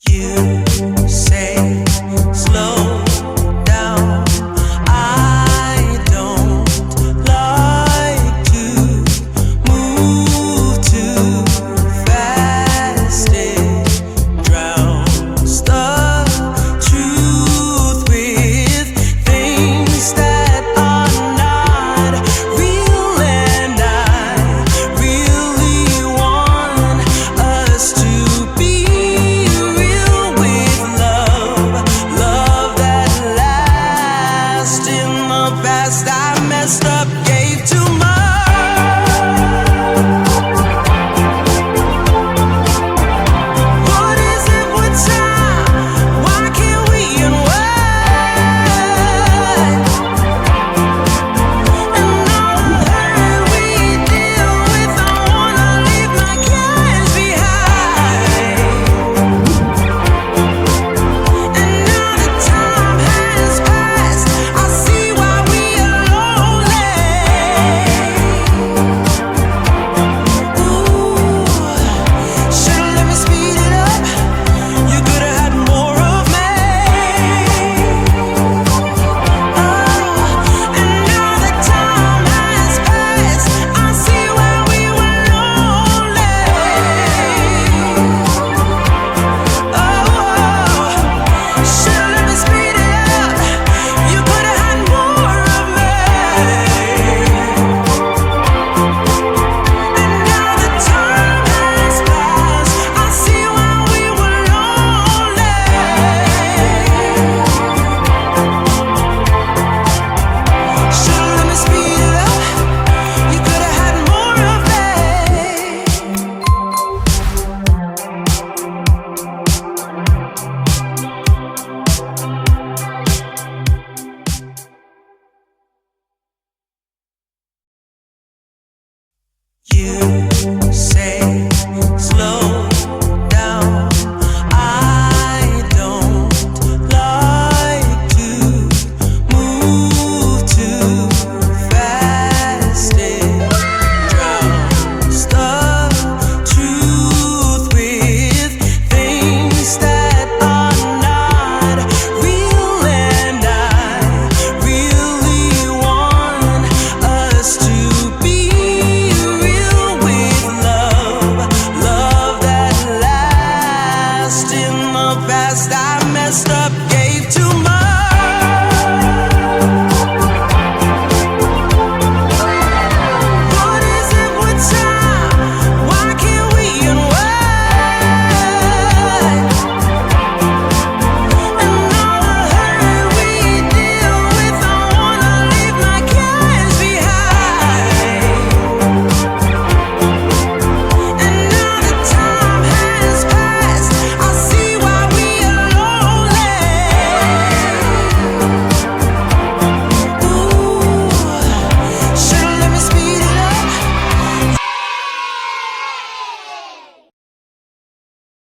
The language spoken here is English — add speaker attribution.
Speaker 1: You say slow down. I don't like to move too fast. It drowns the truth with things that are not real, and I really want us to be real with love that lasts. In the past I messed up, gave too much. What is it with time? Why can't we unwind? And all the hurt we deal with, I wanna leave my cares behind. And now that time has passed, I see why we are lonely. Ooh, should've let me speed it up. You could've had more of me. And now that time has passed, I see why we were lonely. Should've let me speed it up. You could've had more of me. And now that time has passed, I see why we were lonely. Should've let me speed it up. You could've had more of me. You say slow down. I don't like to move too fast. It drowns the truth with things that are not real, and I really want us to be real with love that lasts. In the past I messed up, gave too much.